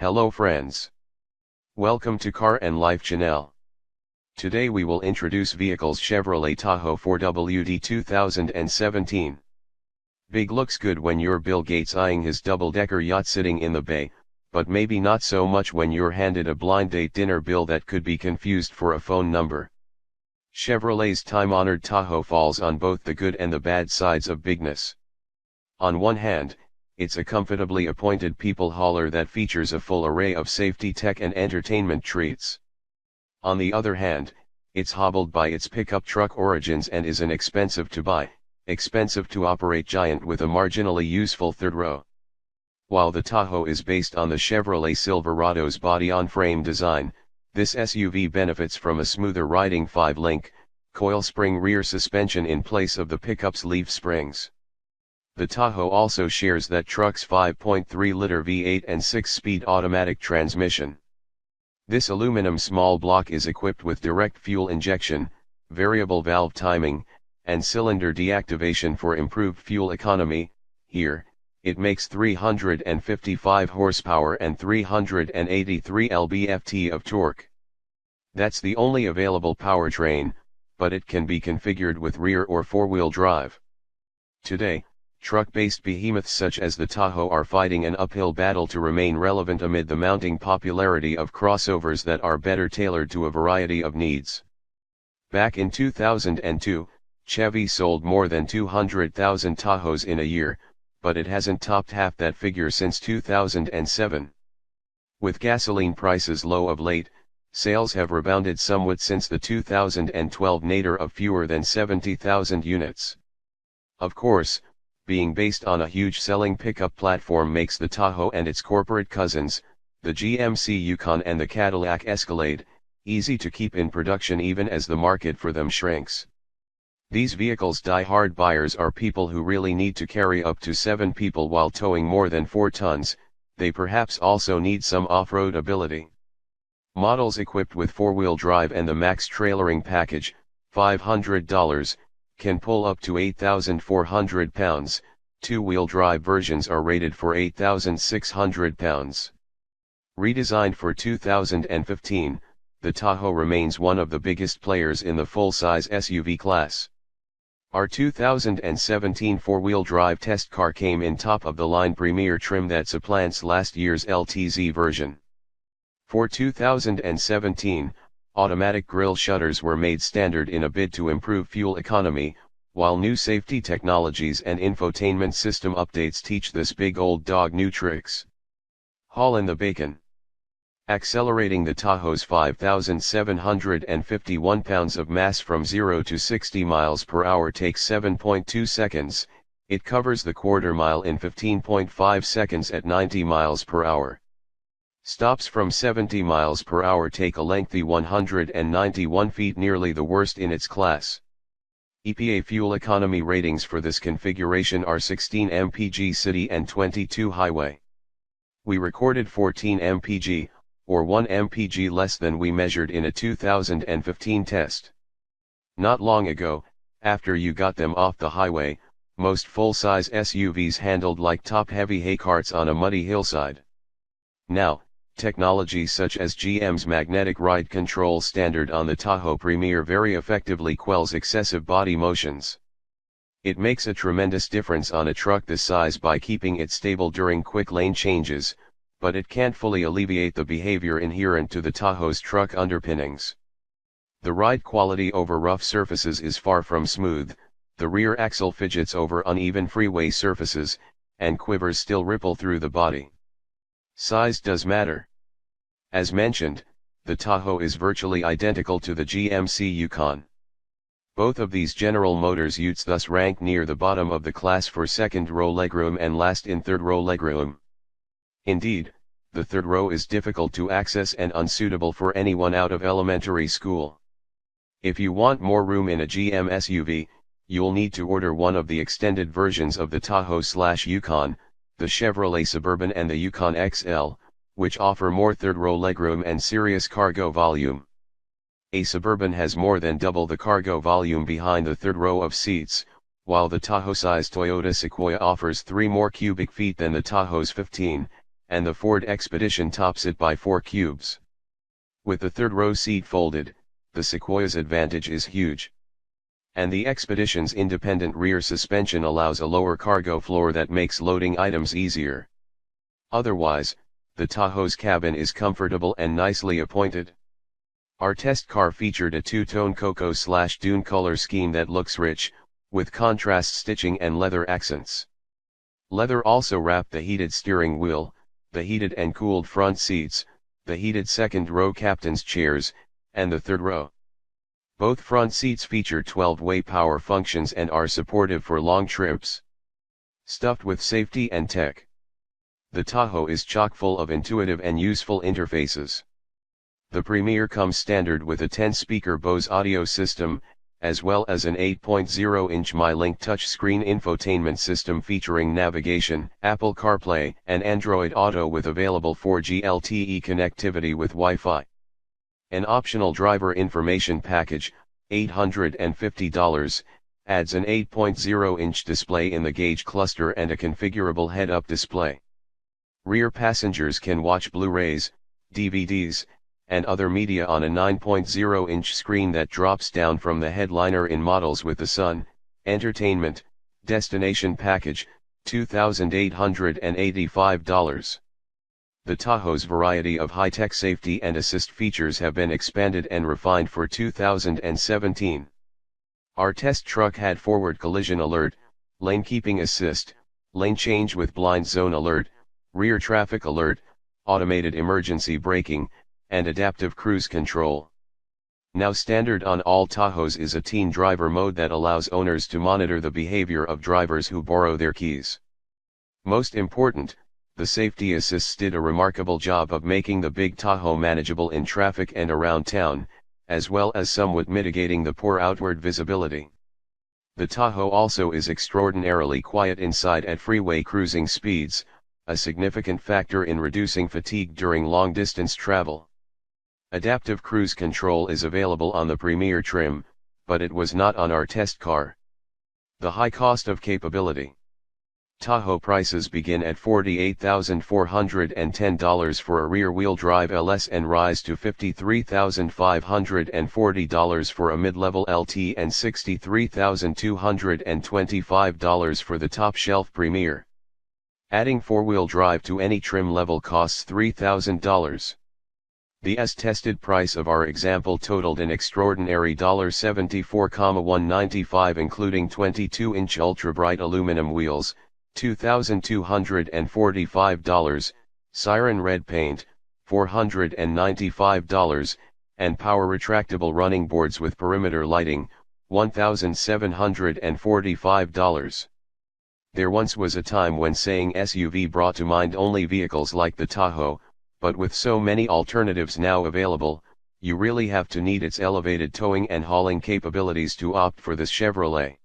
Hello friends. Welcome to Car and Life channel. Today we will introduce vehicles Chevrolet Tahoe 4WD 2017. Big looks good when you're Bill Gates eyeing his double-decker yacht sitting in the bay, but maybe not so much when you're handed a blind date dinner bill that could be confused for a phone number. Chevrolet's time-honored Tahoe falls on both the good and the bad sides of bigness. On one hand, it's a comfortably appointed people hauler that features a full array of safety tech and entertainment treats. On the other hand, it's hobbled by its pickup truck origins and is an expensive to buy, expensive to operate giant with a marginally useful third row. While the Tahoe is based on the Chevrolet Silverado's body-on-frame design, this SUV benefits from a smoother riding 5-link, coil-spring rear suspension in place of the pickup's leaf springs. The Tahoe also shares that truck's 5.3-liter V8 and 6-speed automatic transmission. This aluminum small block is equipped with direct fuel injection, variable valve timing, and cylinder deactivation for improved fuel economy. Here, it makes 355 horsepower and 383 lb-ft of torque. That's the only available powertrain, but it can be configured with rear or four-wheel drive. Today, truck-based behemoths such as the Tahoe are fighting an uphill battle to remain relevant amid the mounting popularity of crossovers that are better tailored to a variety of needs. Back in 2002, Chevy sold more than 200,000 Tahoes in a year, but it hasn't topped half that figure since 2007. With gasoline prices low of late, sales have rebounded somewhat since the 2012 nadir of fewer than 70,000 units. Of course, being based on a huge selling pickup platform makes the Tahoe and its corporate cousins, the GMC Yukon and the Cadillac Escalade, easy to keep in production even as the market for them shrinks. These vehicles' die-hard buyers are people who really need to carry up to 7 people while towing more than 4 tons, they perhaps also need some off-road ability. Models equipped with 4-wheel drive and the max trailering package, $500, can pull up to 8,400 pounds, 2-wheel drive versions are rated for 8,600 pounds. Redesigned for 2015, the Tahoe remains one of the biggest players in the full-size SUV class. Our 2017 4-wheel drive test car came in top-of-the-line Premier trim that supplants last year's LTZ version. For 2017, automatic grille shutters were made standard in a bid to improve fuel economy, while new safety technologies and infotainment system updates teach this big old dog new tricks. Haul in the bacon. Accelerating the Tahoe's 5,751 pounds of mass from 0 to 60 miles per hour takes 7.2 seconds, it covers the quarter mile in 15.5 seconds at 90 miles per hour. Stops from 70 miles per hour take a lengthy 191 feet, nearly the worst in its class. EPA fuel economy ratings for this configuration are 16 mpg city and 22 highway. We recorded 14 mpg, or 1 mpg less than we measured in a 2015 test. Not long ago, after you got them off the highway, most full-size SUVs handled like top-heavy hay carts on a muddy hillside. Now, technology such as GM's magnetic ride control standard on the Tahoe Premier very effectively quells excessive body motions. It makes a tremendous difference on a truck this size by keeping it stable during quick lane changes, but it can't fully alleviate the behavior inherent to the Tahoe's truck underpinnings. The ride quality over rough surfaces is far from smooth, the rear axle fidgets over uneven freeway surfaces, and quivers still ripple through the body. Size does matter. As mentioned, the Tahoe is virtually identical to the GMC Yukon. Both of these General Motors utes thus rank near the bottom of the class for second-row legroom and last in third-row legroom. Indeed, the third row is difficult to access and unsuitable for anyone out of elementary school. If you want more room in a GM SUV, you'll need to order one of the extended versions of the Tahoe/Yukon, the Chevrolet Suburban and the Yukon XL, which offer more third-row legroom and serious cargo volume. A Suburban has more than double the cargo volume behind the third row of seats, while the Tahoe-sized Toyota Sequoia offers 3 more cubic feet than the Tahoe's 15, and the Ford Expedition tops it by 4 cubes. With the third row seat folded, the Sequoia's advantage is huge. And the Expedition's independent rear suspension allows a lower cargo floor that makes loading items easier. Otherwise, the Tahoe's cabin is comfortable and nicely appointed. Our test car featured a two-tone cocoa/dune color scheme that looks rich, with contrast stitching and leather accents. Leather also wrapped the heated steering wheel, the heated and cooled front seats, the heated second row captain's chairs, and the third row. Both front seats feature 12-way power functions and are supportive for long trips. Stuffed with safety and tech. The Tahoe is chock full of intuitive and useful interfaces. The Premier comes standard with a 10-speaker Bose audio system, as well as an 8.0-inch MyLink touchscreen infotainment system featuring navigation, Apple CarPlay, and Android Auto with available 4G LTE connectivity with Wi-Fi. An optional driver information package, $850, adds an 8.0-inch display in the gauge cluster and a configurable head-up display. Rear passengers can watch Blu-rays, DVDs, and other media on a 9.0-inch screen that drops down from the headliner in models with the Sun, Entertainment, Destination package, $2,885. The Tahoe's variety of high-tech safety and assist features have been expanded and refined for 2017. Our test truck had forward collision alert, lane keeping assist, lane change with blind zone alert, rear traffic alert, automated emergency braking, and adaptive cruise control. Now standard on all Tahoes is a teen driver mode that allows owners to monitor the behavior of drivers who borrow their keys. Most important, the safety assists did a remarkable job of making the big Tahoe manageable in traffic and around town, as well as somewhat mitigating the poor outward visibility. The Tahoe also is extraordinarily quiet inside at freeway cruising speeds, a significant factor in reducing fatigue during long-distance travel. Adaptive cruise control is available on the Premier trim, but it was not on our test car. The high cost of capability. Tahoe prices begin at $48,410 for a rear-wheel drive LS and rise to $53,540 for a mid-level LT and $63,225 for the top-shelf Premier. Adding four-wheel drive to any trim level costs $3,000. The as-tested price of our example totaled an extraordinary $74,195 including 22-inch ultra-bright aluminum wheels, $2,245, siren red paint, $495, and power retractable running boards with perimeter lighting, $1,745. There once was a time when saying SUV brought to mind only vehicles like the Tahoe, but with so many alternatives now available, you really have to need its elevated towing and hauling capabilities to opt for this Chevrolet.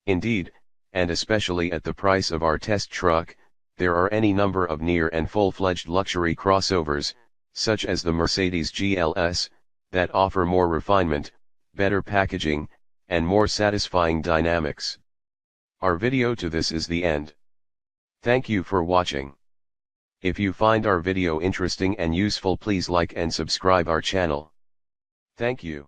Indeed, and especially at the price of our test truck, there are any number of near and full-fledged luxury crossovers, such as the Mercedes GLS, that offer more refinement, better packaging, and more satisfying dynamics. Our video to this is the end. Thank you for watching. If you find our video interesting and useful, please like and subscribe our channel. Thank you.